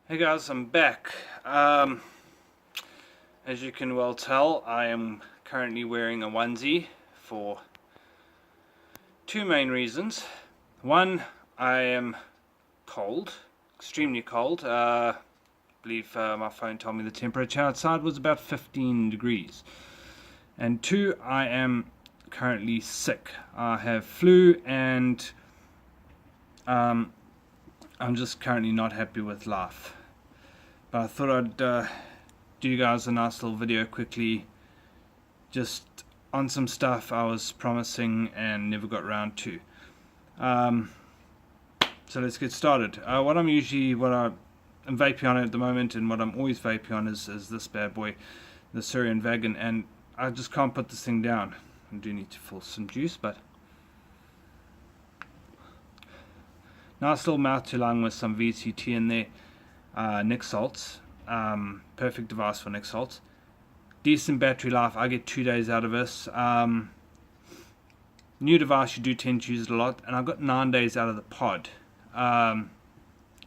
Hey guys, I'm back. As you can well tell, I am currently wearing a onesie for two main reasons. One, I am cold, extremely cold. I believe my phone told me the temperature outside was about 15 degrees. And two, I am currently sick. I have flu and I'm just currently not happy with life. But I thought I'd do you guys a nice little video quickly, just on some stuff I was promising and never got around to. So let's get started. What I'm vaping on at the moment, and what I'm always vaping on is this bad boy, the Syrian Vegan, and I just can't put this thing down. I do need to fill some juice, but nice little mouth to lung with some VCT in there. Nic salts, perfect device for Nic salts. Decent battery life. I get 2 days out of this. New device, you do tend to use it a lot, and I got 9 days out of the pod. And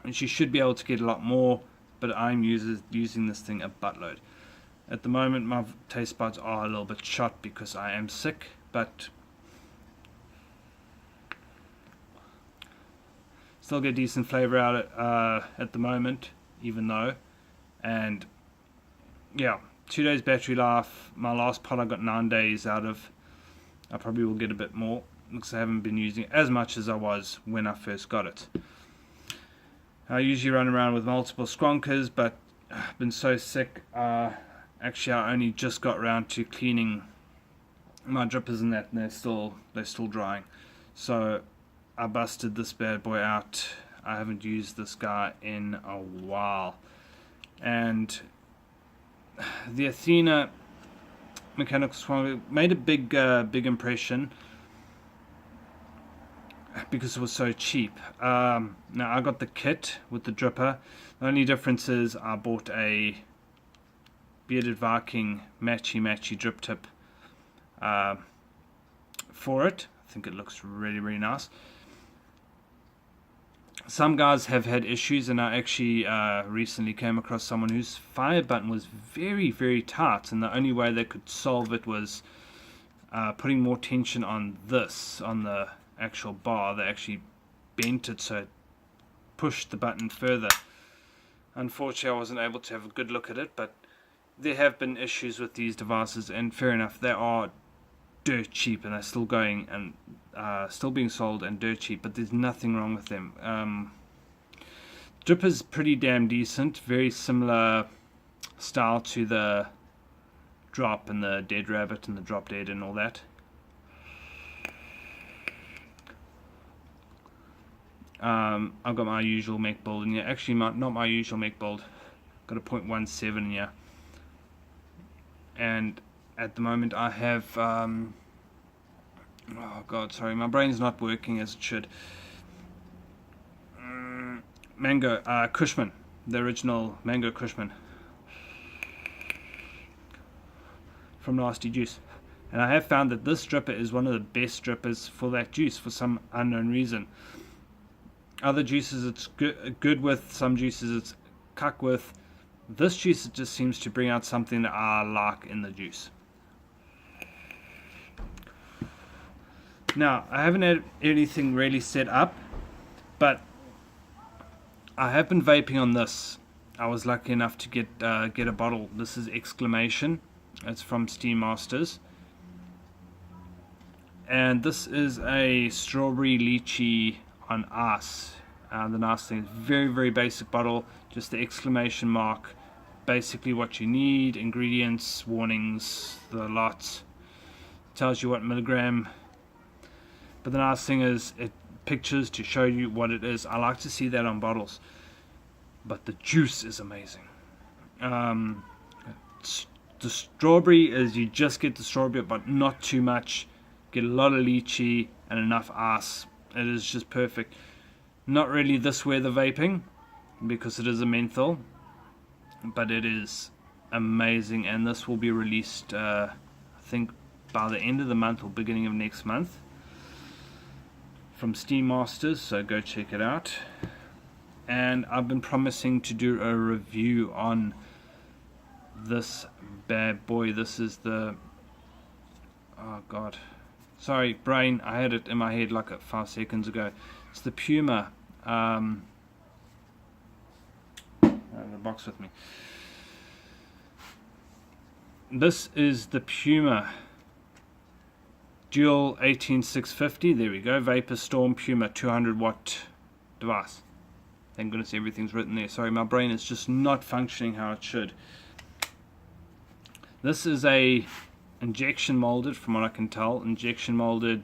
you should be able to get a lot more, but I'm using this thing a buttload. At the moment, my taste buds are a little bit shot because I am sick, but still get decent flavor out of it at the moment, even though. And yeah, 2 days battery life. My last pod I got 9 days out of. I probably will get a bit more because I haven't been using it as much as I was when I first got it. I usually run around with multiple skronkers, but I've been so sick. Actually, I only just got around to cleaning my drippers and that, and they're still drying. So I busted this bad boy out. I haven't used this guy in a while, and the Athena mechanical skronker made a big impression because it was so cheap. Now I got the kit with the dripper. The only difference is I bought a Bearded Viking matchy drip tip for it. I think it looks really nice. Some guys have had issues, and I actually recently came across someone whose fire button was very tight, and the only way they could solve it was putting more tension on the actual bar. They actually bent it so it pushed the button further. Unfortunately, I wasn't able to have a good look at it, but there have been issues with these devices, and fair enough, they are dirt cheap and they're still going and still being sold and dirt cheap, but there's nothing wrong with them. Dripper's pretty damn decent, very similar style to the Drop and the Dead Rabbit and the Drop Dead and all that. I've got my usual make build in here. Actually, not my usual make build. Got a 0.17 in here, and at the moment I have oh god, sorry, my brain's not working as it should. Mango Cushman, the original Mango Cushman from Nasty Juice, and I have found that this dripper is one of the best drippers for that juice for some unknown reason. Other juices it's good with, some juices it's cuck with. This juice, it just seems to bring out something that I like in the juice. Now, I haven't had anything really set up, but I have been vaping on this. I was lucky enough to get a bottle. This is Exclamation. It's from Steam Masters. And this is a strawberry lychee on ice. The nice thing is very basic bottle, just the exclamation mark, basically what you need, ingredients, warnings, the lot, tells you what milligram. But the nice thing is it pictures to show you what it is. I like to see that on bottles, but the juice is amazing. The strawberry is, you just get the strawberry but not too much, get a lot of lychee and enough ice. It is just perfect. Not really this weather vaping because it is a menthol, but it is amazing, and this will be released I think by the end of the month or beginning of next month from Steam Masters, so go check it out. and I've been promising to do a review on this bad boy. This is the, oh god, sorry brain, I had it in my head like 5 seconds ago. It's the Puma. I have the box with me. This is the Puma Dual 18650. There we go. Vapor Storm Puma 200 watt device. Thank goodness everything's written there. Sorry, my brain is just not functioning how it should. This is a injection molded, from what I can tell, injection molded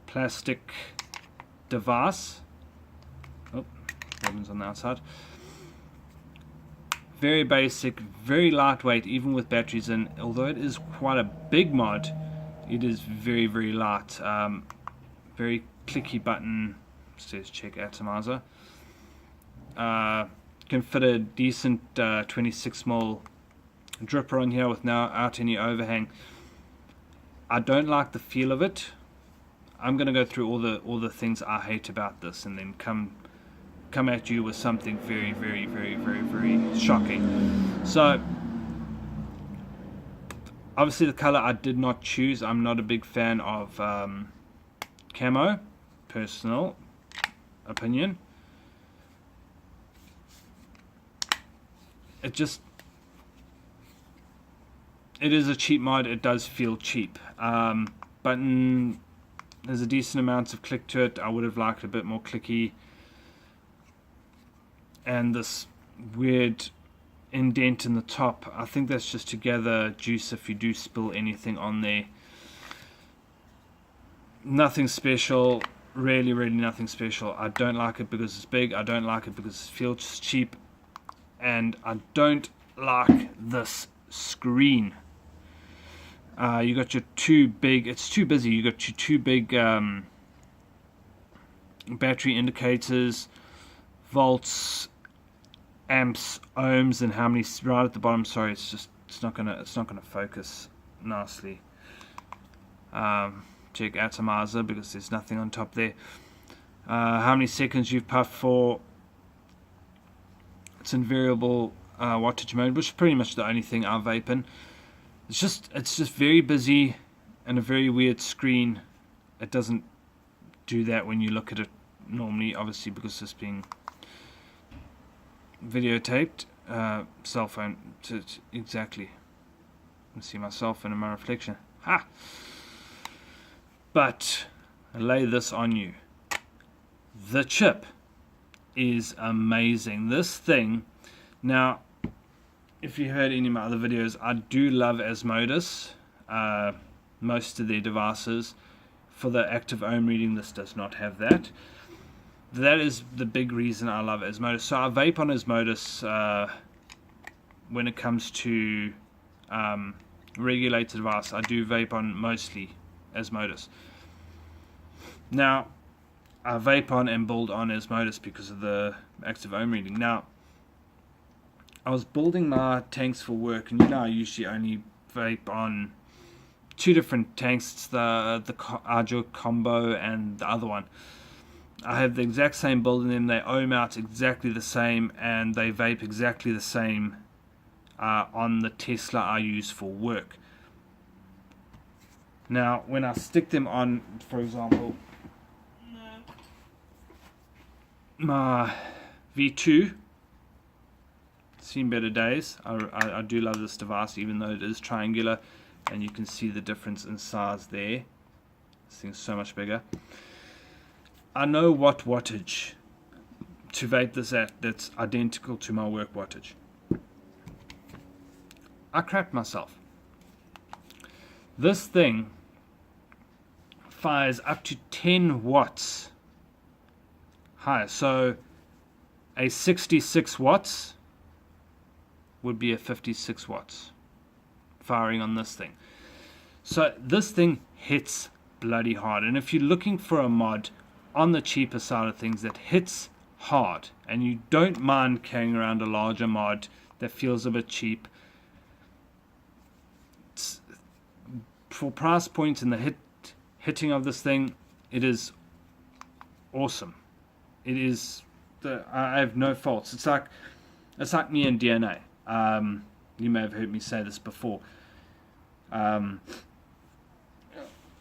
plastic device. Oh, ribbons on the outside. Very basic, very lightweight, even with batteries in. Although it is quite a big mod, it is very, very light. Very clicky button. Says check atomizer. Can fit a decent 26mm dripper on here without any overhang. I don't like the feel of it. I'm going to go through all the things I hate about this, and then come at you with something very, very, very, very, very shocking. So obviously the color I did not choose. I'm not a big fan of camo, personal opinion. It is a cheap mod. It does feel cheap. Button, there's a decent amount of click to it. I would have liked a bit more clicky. And this weird indent in the top, I think that's just to gather juice if you do spill anything on there. Nothing special, really nothing special. I don't like it because it's big, I don't like it because it feels cheap, and I don't like this screen. You got your two big, it's too busy, you got your two big battery indicators, volts, amps, ohms, and how many right at the bottom. Sorry, it's not gonna focus nicely. Check atomizer because there's nothing on top there. How many seconds you've puffed for. It's in variable wattage mode, which is pretty much the only thing I vape in. It's just very busy and a very weird screen. It doesn't do that when you look at it normally, obviously because it's being videotaped. Cell phone, exactly. I see my cell phone in my reflection. Ha! But I lay this on you. The chip is amazing. This thing, now, if you heard any of my other videos, I do love Asmodus, most of their devices. For the active ohm reading, this does not have that. That is the big reason I love Asmodus. So I vape on Asmodus when it comes to regulated device. I do vape on mostly Asmodus. Now, I vape on and build on Asmodus because of the active ohm reading. Now, I was building my tanks for work, and I usually only vape on 2 different tanks. It's the Arjo Combo and the other one. I have the exact same build in them. They ohm out exactly the same, and they vape exactly the same on the Tesla I use for work. Now, when I stick them on, for example, my V2, seen better days. I do love this device, even though it is triangular, and you can see the difference in size there. This thing's so much bigger. I know what wattage to vape this at that's identical to my work wattage. I crapped myself. This thing fires up to 10 watts higher. So a 66 watts would be a 56 watts firing on this thing. So this thing hits bloody hard. And if you're looking for a mod on the cheaper side of things that hits hard, and you don't mind carrying around a larger mod that feels a bit cheap, for price points and the hitting of this thing, it is awesome. It is I have no faults. It's like me and DNA. You may have heard me say this before.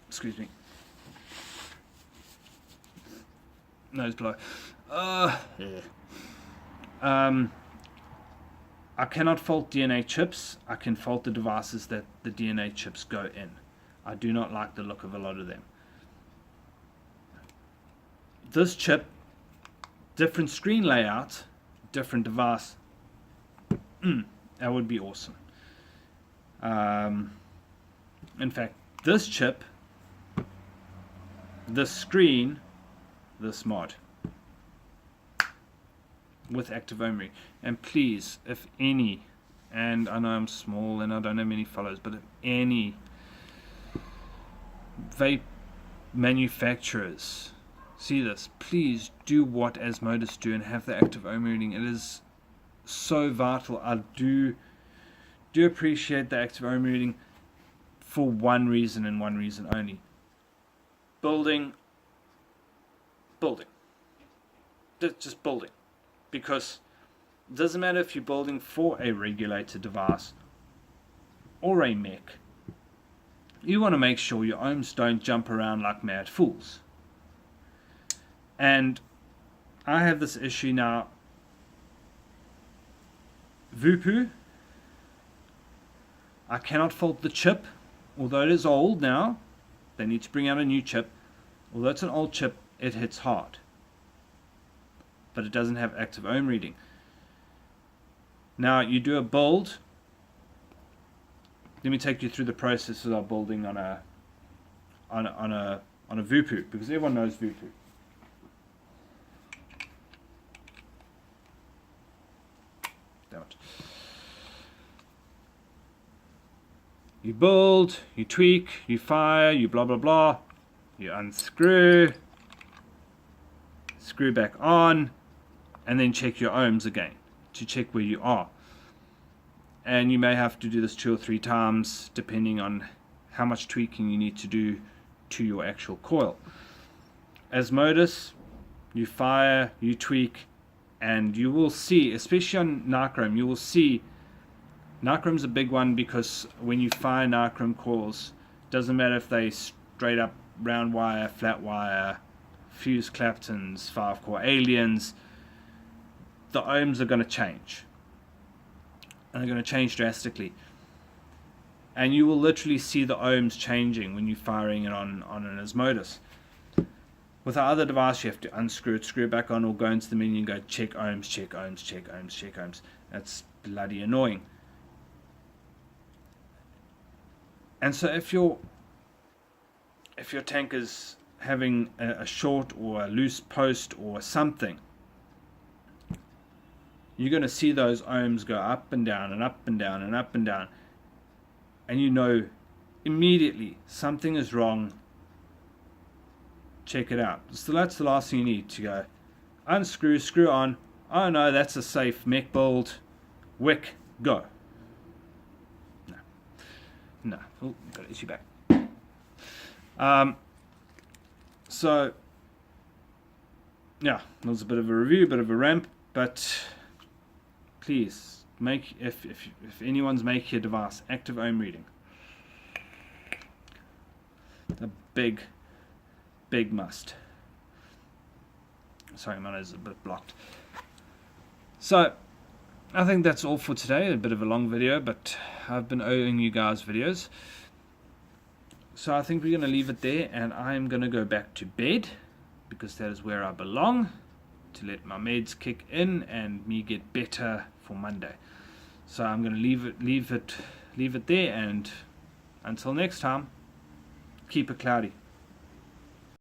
Excuse me. Nose blow. Yeah. I cannot fault DNA chips. I can fault the devices that the DNA chips go in. I do not like the look of a lot of them. This chip, different screen layout, different device. That would be awesome. In fact, this chip, this screen, this mod with active OMRI. And please, if any, and I know I'm small and I don't have many followers, but if any vape manufacturers see this, please do what Asmodus do and have the active OMRI reading. It is so vital. I do appreciate the active OMRI reading for one reason and one reason only. Building. Just building. Because it doesn't matter if you're building for a regulated device or a mech. You want to make sure your ohms don't jump around like mad fools. And I have this issue now. Vupu, I cannot fault the chip, although it is old now. They need to bring out a new chip. Although it's an old chip, it hits hard. But it doesn't have active ohm reading. Now you do a build. Let me take you through the process of building on a Vupu, because everyone knows Vupu. Damn it. You build, you tweak, you fire, you blah blah blah, you unscrew, screw back on, and then check your ohms again to check where you are. And you may have to do this 2 or 3 times depending on how much tweaking you need to do to your actual coil. Asmodus, you fire, you tweak, and you will see, especially on nichrome, you will see nichrome's a big one, because when you fire nichrome coils, doesn't matter if they straight up round wire, flat wire, fused Claptons, 5-core aliens, the ohms are going to change. And they're going to change drastically. And you will literally see the ohms changing when you're firing it on an Asmodus. With our other device, you have to unscrew it, screw it back on, or go into the menu and go check ohms, check ohms, check ohms, check ohms. That's bloody annoying. And so if your tank is having a short or a loose post or something, you're going to see those ohms go up and down and up and down and up and down. And you know immediately something is wrong. Check it out. So that's the last thing you need to go. Unscrew, screw on. Oh no, that's a safe mech build. Wick, go. No. Oh, got an issue back. So, yeah, that was a bit of a review, a bit of a rant, but please make, if anyone's making a device, active ohm reading. A big must. Sorry, my nose is a bit blocked. So, I think that's all for today. A bit of a long video, but I've been owing you guys videos. So I think we're going to leave it there, and I'm going to go back to bed, because that is where I belong, to let my meds kick in and me get better for Monday. So I'm going to leave it there, and until next time, keep it cloudy.